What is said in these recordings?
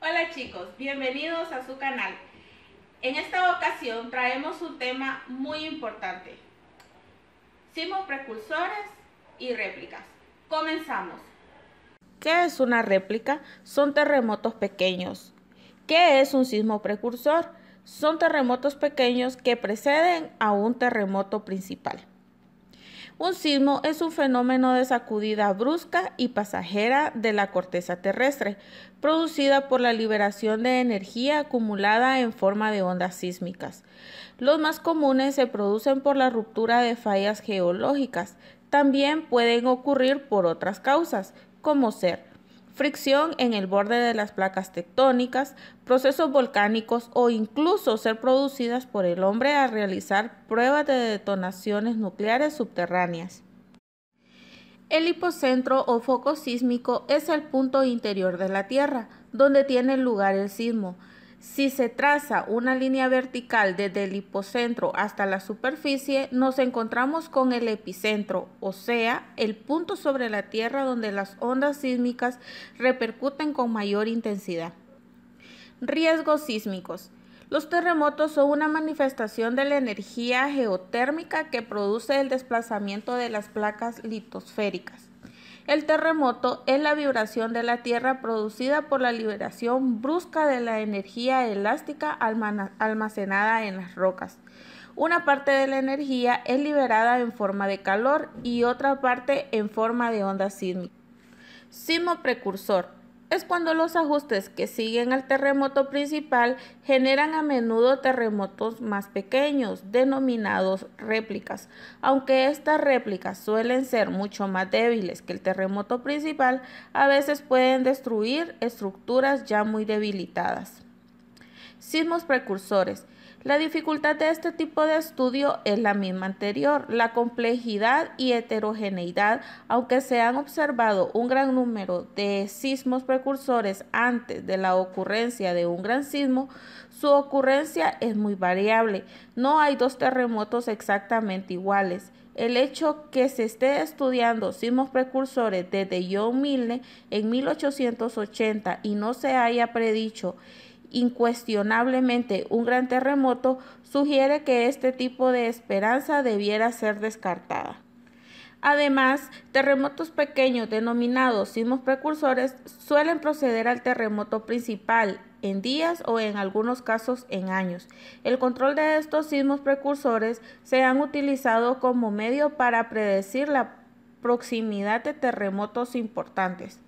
Hola chicos, bienvenidos a su canal. En esta ocasión traemos un tema muy importante: sismos precursores y réplicas. Comenzamos. ¿Qué es una réplica? Son terremotos pequeños. ¿Qué es un sismo precursor? Son terremotos pequeños que preceden a un terremoto principal. Un sismo es un fenómeno de sacudida brusca y pasajera de la corteza terrestre, producida por la liberación de energía acumulada en forma de ondas sísmicas. Los más comunes se producen por la ruptura de fallas geológicas. También pueden ocurrir por otras causas, como ser fricción en el borde de las placas tectónicas, procesos volcánicos o incluso ser producidas por el hombre al realizar pruebas de detonaciones nucleares subterráneas. El hipocentro o foco sísmico es el punto interior de la Tierra, donde tiene lugar el sismo. Si se traza una línea vertical desde el hipocentro hasta la superficie, nos encontramos con el epicentro, o sea, el punto sobre la Tierra donde las ondas sísmicas repercuten con mayor intensidad. Riesgos sísmicos. Los terremotos son una manifestación de la energía geotérmica que produce el desplazamiento de las placas litosféricas. El terremoto es la vibración de la Tierra producida por la liberación brusca de la energía elástica almacenada en las rocas. Una parte de la energía es liberada en forma de calor y otra parte en forma de ondas sísmicas. Sismo precursor. Es cuando los ajustes que siguen al terremoto principal generan a menudo terremotos más pequeños, denominados réplicas. Aunque estas réplicas suelen ser mucho más débiles que el terremoto principal, a veces pueden destruir estructuras ya muy debilitadas. Sismos precursores. La dificultad de este tipo de estudio es la misma anterior, la complejidad y heterogeneidad. Aunque se han observado un gran número de sismos precursores antes de la ocurrencia de un gran sismo, su ocurrencia es muy variable. No hay dos terremotos exactamente iguales. El hecho que se esté estudiando sismos precursores desde John Milne en 1880 y no se haya predicho incuestionablemente un gran terremoto sugiere que este tipo de esperanza debiera ser descartada. Además, terremotos pequeños denominados sismos precursores suelen proceder al terremoto principal en días o en algunos casos en años. El control de estos sismos precursores se han utilizado como medio para predecir la proximidad de terremotos importantes.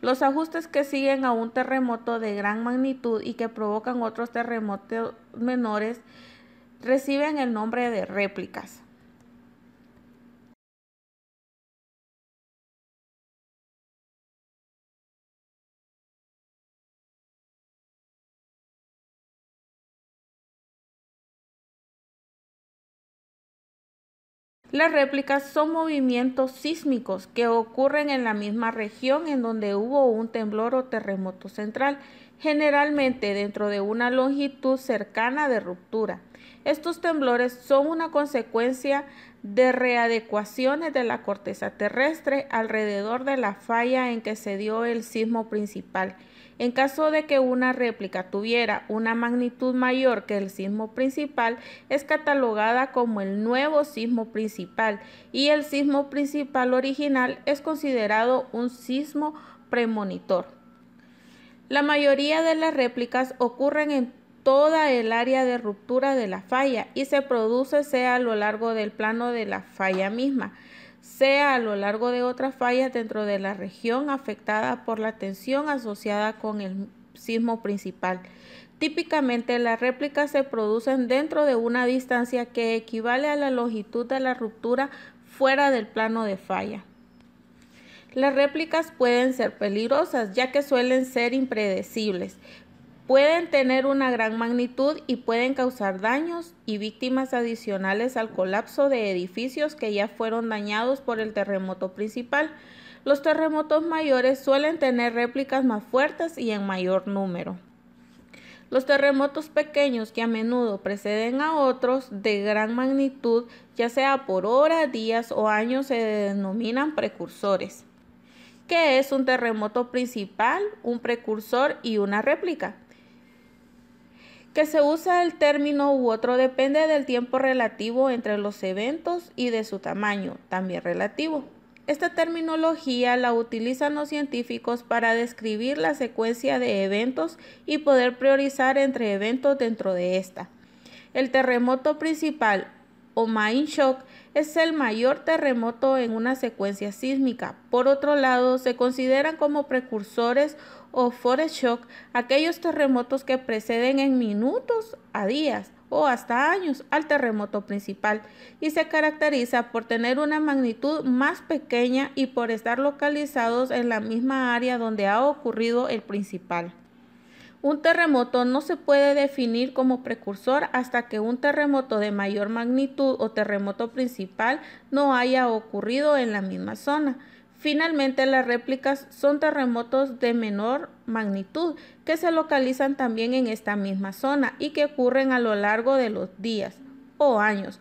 Los ajustes que siguen a un terremoto de gran magnitud y que provocan otros terremotos menores reciben el nombre de réplicas. Las réplicas son movimientos sísmicos que ocurren en la misma región en donde hubo un temblor o terremoto central, generalmente dentro de una longitud cercana de ruptura. Estos temblores son una consecuencia de readecuaciones de la corteza terrestre alrededor de la falla en que se dio el sismo principal. En caso de que una réplica tuviera una magnitud mayor que el sismo principal, es catalogada como el nuevo sismo principal, y el sismo principal original es considerado un sismo premonitor. La mayoría de las réplicas ocurren en toda el área de ruptura de la falla y se produce sea a lo largo del plano de la falla misma, sea a lo largo de otras fallas dentro de la región afectada por la tensión asociada con el sismo principal. Típicamente las réplicas se producen dentro de una distancia que equivale a la longitud de la ruptura fuera del plano de falla. Las réplicas pueden ser peligrosas ya que suelen ser impredecibles. Pueden tener una gran magnitud y pueden causar daños y víctimas adicionales al colapso de edificios que ya fueron dañados por el terremoto principal. Los terremotos mayores suelen tener réplicas más fuertes y en mayor número. Los terremotos pequeños, que a menudo preceden a otros de gran magnitud, ya sea por horas, días o años, se denominan precursores. ¿Qué es un terremoto principal, un precursor y una réplica? Que se usa el término u otro depende del tiempo relativo entre los eventos y de su tamaño, también relativo. Esta terminología la utilizan los científicos para describir la secuencia de eventos y poder priorizar entre eventos dentro de esta. El terremoto principal o main shock es el mayor terremoto en una secuencia sísmica. Por otro lado, se consideran como precursores o foreshock aquellos terremotos que preceden en minutos a días o hasta años al terremoto principal y se caracteriza por tener una magnitud más pequeña y por estar localizados en la misma área donde ha ocurrido el principal. Un terremoto no se puede definir como precursor hasta que un terremoto de mayor magnitud o terremoto principal no haya ocurrido en la misma zona. Finalmente, las réplicas son terremotos de menor magnitud que se localizan también en esta misma zona y que ocurren a lo largo de los días o años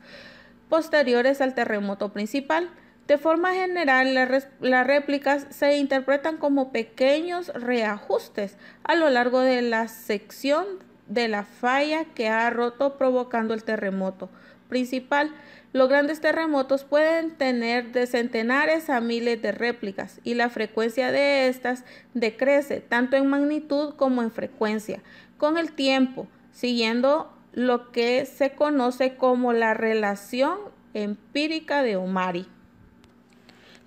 posteriores al terremoto principal. De forma general, las réplicas se interpretan como pequeños reajustes a lo largo de la sección de la falla que ha roto provocando el terremoto principal. Los grandes terremotos pueden tener de centenares a miles de réplicas y la frecuencia de estas decrece tanto en magnitud como en frecuencia con el tiempo, siguiendo lo que se conoce como la relación empírica de Ohmari.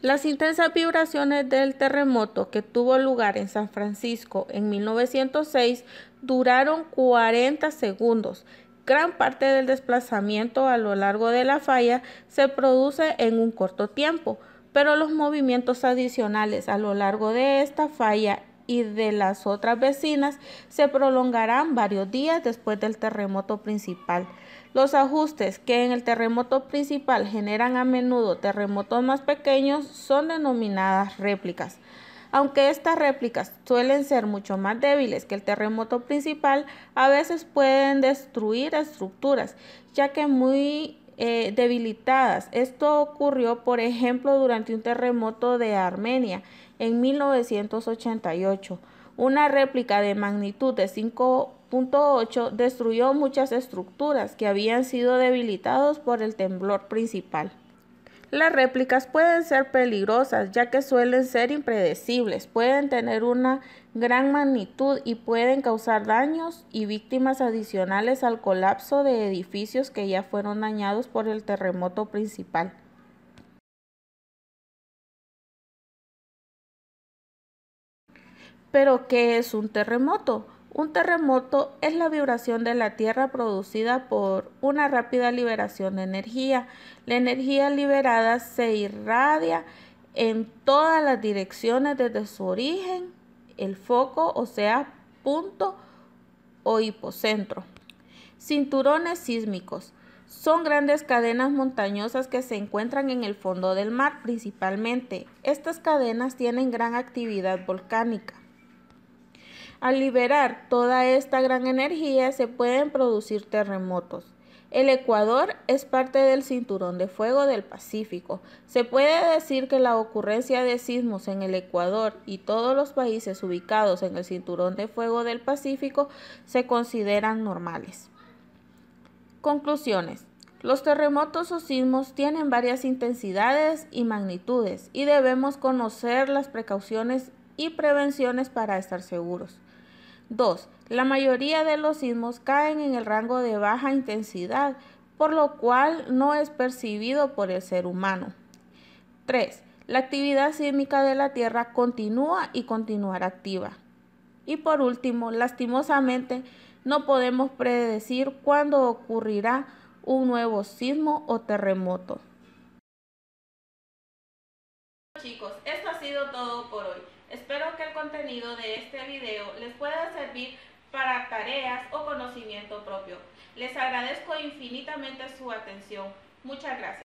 Las intensas vibraciones del terremoto que tuvo lugar en San Francisco en 1906 duraron 40 segundos. Gran parte del desplazamiento a lo largo de la falla se produce en un corto tiempo, pero los movimientos adicionales a lo largo de esta falla y de las otras vecinas se prolongarán varios días después del terremoto principal. Los ajustes que en el terremoto principal generan a menudo terremotos más pequeños son denominadas réplicas. Aunque estas réplicas suelen ser mucho más débiles que el terremoto principal, a veces pueden destruir estructuras, ya que muy debilitadas. Esto ocurrió, por ejemplo, durante un terremoto de Armenia en 1988. Una réplica de magnitud de 5.8 destruyó muchas estructuras que habían sido debilitados por el temblor principal. Las réplicas pueden ser peligrosas ya que suelen ser impredecibles, pueden tener una gran magnitud y pueden causar daños y víctimas adicionales al colapso de edificios que ya fueron dañados por el terremoto principal. ¿Pero qué es un terremoto? Un terremoto es la vibración de la Tierra producida por una rápida liberación de energía. La energía liberada se irradia en todas las direcciones desde su origen, el foco, o sea, punto o hipocentro. Cinturones sísmicos. Son grandes cadenas montañosas que se encuentran en el fondo del mar principalmente. Estas cadenas tienen gran actividad volcánica. Al liberar toda esta gran energía se pueden producir terremotos. El Ecuador es parte del cinturón de fuego del Pacífico. Se puede decir que la ocurrencia de sismos en el Ecuador y todos los países ubicados en el cinturón de fuego del Pacífico se consideran normales. Conclusiones. Los terremotos o sismos tienen varias intensidades y magnitudes y debemos conocer las precauciones y prevenciones para estar seguros. 2. La mayoría de los sismos caen en el rango de baja intensidad, por lo cual no es percibido por el ser humano. 3. La actividad sísmica de la Tierra continúa y continuará activa. Y por último, lastimosamente, no podemos predecir cuándo ocurrirá un nuevo sismo o terremoto. Chicos, esto ha sido todo por hoy. Espero que el contenido de este video les pueda servir para tareas o conocimiento propio. Les agradezco infinitamente su atención. Muchas gracias.